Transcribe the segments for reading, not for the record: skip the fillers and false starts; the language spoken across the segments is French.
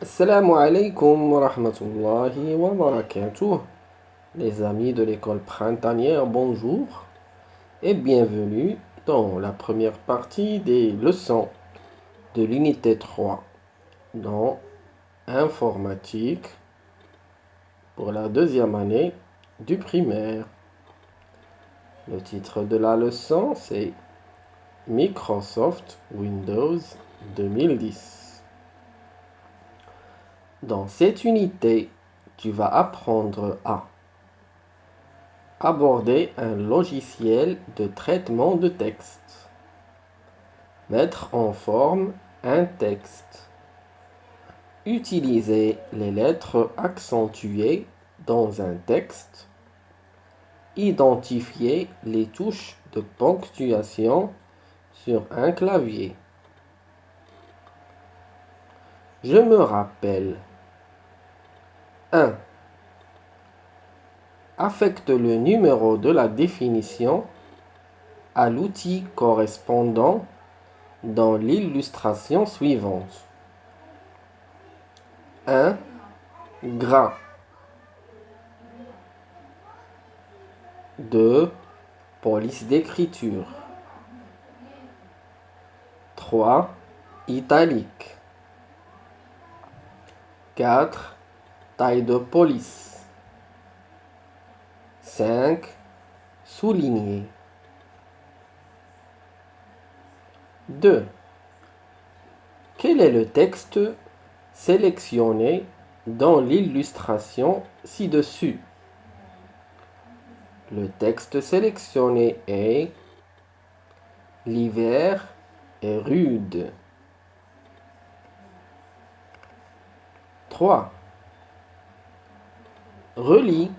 Assalamu alaikum wa rahmatullahi wa barakatuh. Les amis de l'école printanière, bonjour et bienvenue dans la première partie des leçons de l'unité 3 dans informatique pour la deuxième année du primaire. Le titre de la leçon c'est Microsoft Windows 2010. Dans cette unité, tu vas apprendre à aborder un logiciel de traitement de texte, mettre en forme un texte, utiliser les lettres accentuées dans un texte, identifier les touches de ponctuation sur un clavier. Je me rappelle. 1. Affecte le numéro de la définition à l'outil correspondant dans l'illustration suivante. 1. Gras. 2. Police d'écriture. 3. Italique. 4. Taille de police. 5. Souligné. 2. Quel est le texte sélectionné dans l'illustration ci-dessus? Le texte sélectionné est l'hiver est rude. 3. Relie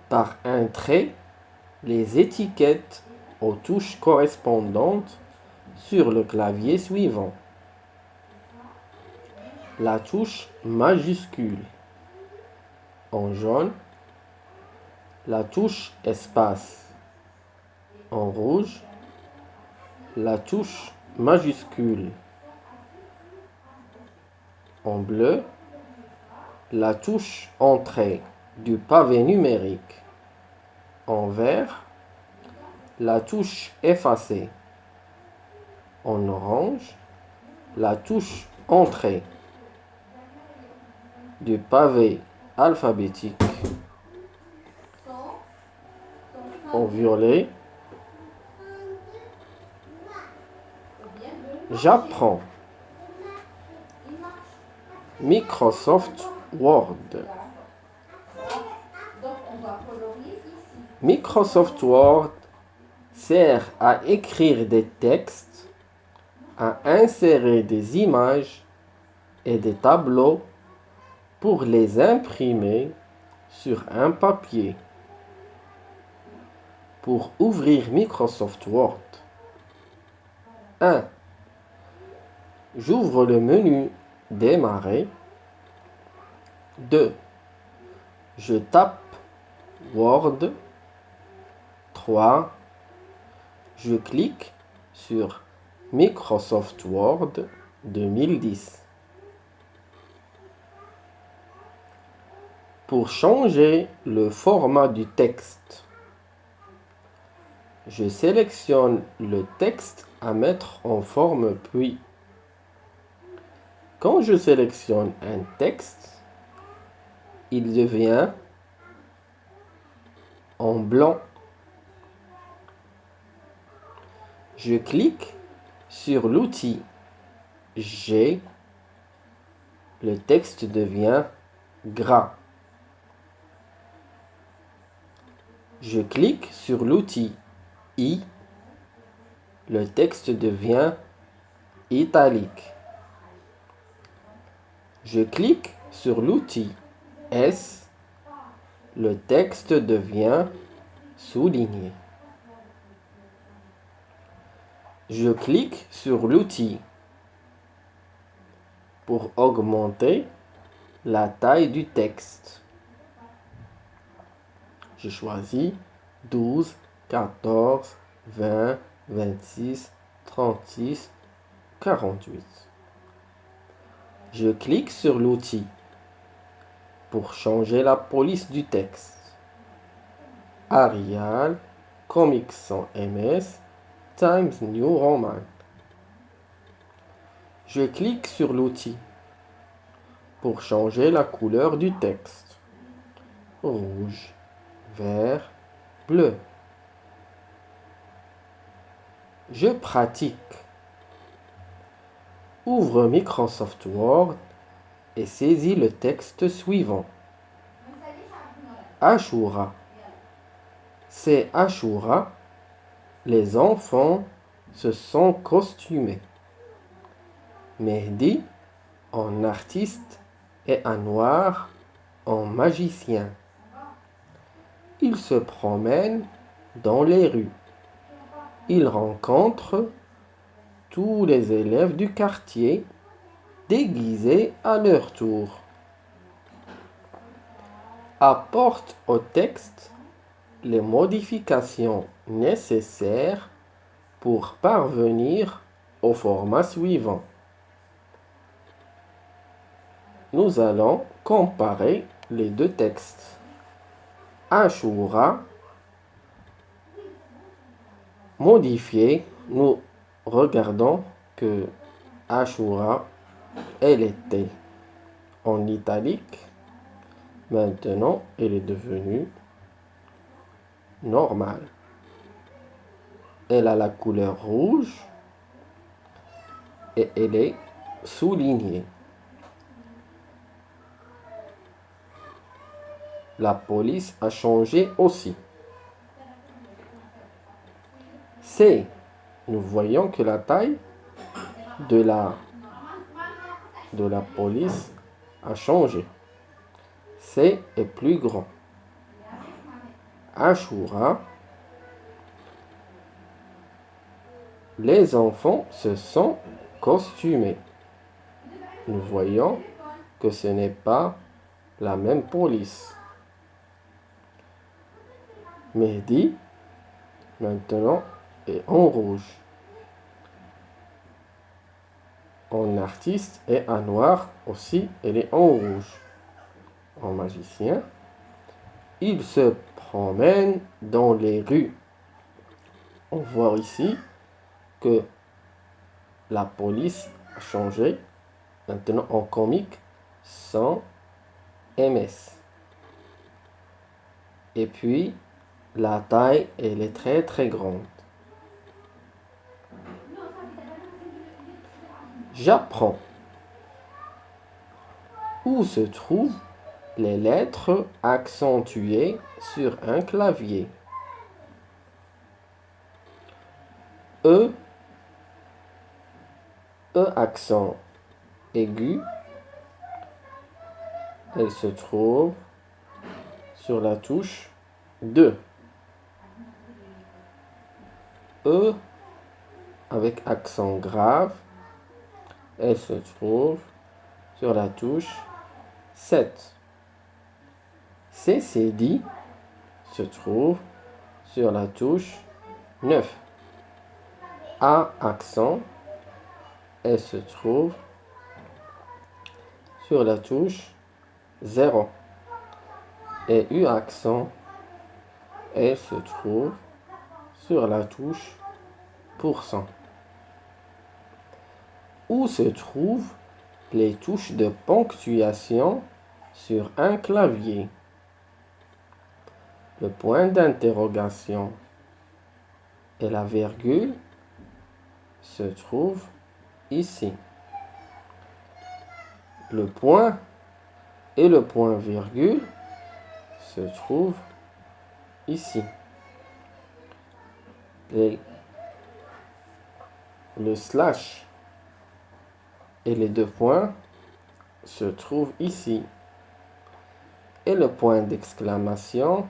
par un trait les étiquettes aux touches correspondantes sur le clavier suivant. La touche majuscule en jaune, la touche espace en rouge, la touche majuscule en bleu, la touche entrée du pavé numérique en vert, la touche effacée en orange, la touche entrée du pavé alphabétique en violet. J'apprends Microsoft Word. Microsoft Word sert à écrire des textes, à insérer des images et des tableaux pour les imprimer sur un papier. Pour ouvrir Microsoft Word, 1. J'ouvre le menu Démarrer. 2. Je tape Word. 3. Je clique sur Microsoft Word 2010. Pour changer le format du texte, je sélectionne le texte à mettre en forme puis. Quand je sélectionne un texte, il devient en blanc. Je clique sur l'outil G, le texte devient gras. Je clique sur l'outil I, le texte devient italique. Je clique sur l'outil S, le texte devient souligné. Je clique sur l'outil pour augmenter la taille du texte. Je choisis 12, 14, 20, 26, 36, 48. Je clique sur l'outil pour changer la police du texte. Arial, Comics sans MS, Times New Roman. Je clique sur l'outil pour changer la couleur du texte. Rouge, vert, bleu. Je pratique. Ouvre Microsoft Word et saisis le texte suivant. Ashura. C'est Ashura. Les enfants se sont costumés. Mehdi en artiste et Anwar en magicien. Ils se promènent dans les rues. Ils rencontrent tous les élèves du quartier déguisés à leur tour. Apporte au texte les modifications nécessaires pour parvenir au format suivant. Nous allons comparer les deux textes. Ashura, modifié, nous regardons que Ashura, elle était en italique. Maintenant, elle est devenue normale. Elle a la couleur rouge et elle est soulignée. La police a changé aussi. Nous voyons que la taille de la police a changé. C est plus grand. Ashura, les enfants se sont costumés. Nous voyons que ce n'est pas la même police. Mehdi, maintenant, est en rouge. En artiste et en noir aussi, elle est en rouge. En magicien, il se promène dans les rues. On voit ici que la police a changé. Maintenant en comique sans MS. Et puis la taille, elle est très très grande. J'apprends. Où se trouvent les lettres accentuées sur un clavier? E accent aigu, elle se trouve sur la touche 2. E avec accent grave, elle se trouve sur la touche 7. CCD se trouve sur la touche 9. A accent, elle se trouve sur la touche 0. Et U accent, elle se trouve sur la touche %. Où se trouvent les touches de ponctuation sur un clavier? Le point d'interrogation et la virgule se trouvent ici. Le point et le point virgule se trouvent ici. Le slash et les deux points se trouvent ici. Et le point d'exclamation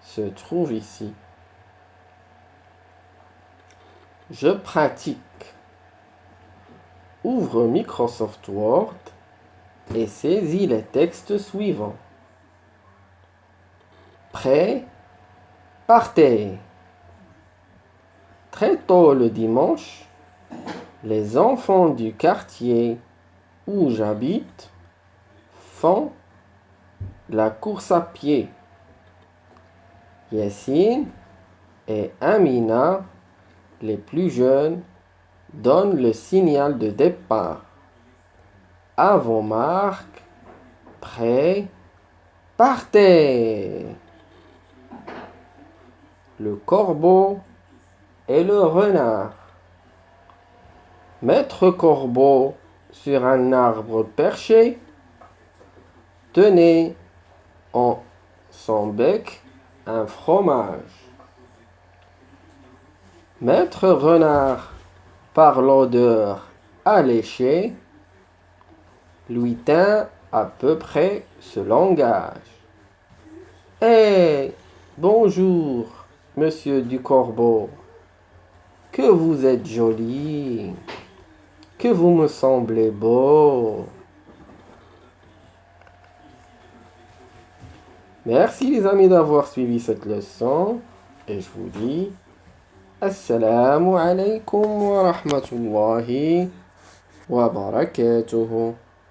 se trouve ici. Je pratique. Ouvre Microsoft Word et saisis les textes suivants. Prêt? Partez! Très tôt le dimanche, les enfants du quartier où j'habite font la course à pied. Yassine et Amina, les plus jeunes, donnent le signal de départ. À vos marques, prêts, partez! Le corbeau et le renard. Maître Corbeau sur un arbre perché tenait en son bec un fromage. Maître Renard, par l'odeur alléchée, lui tint à peu près ce langage. Eh, bonjour, monsieur du Corbeau, que vous êtes joli, que vous me semblez beau. Merci les amis d'avoir suivi cette leçon et je vous dis Assalamu alaikum wa rahmatullahi wa barakatuhu.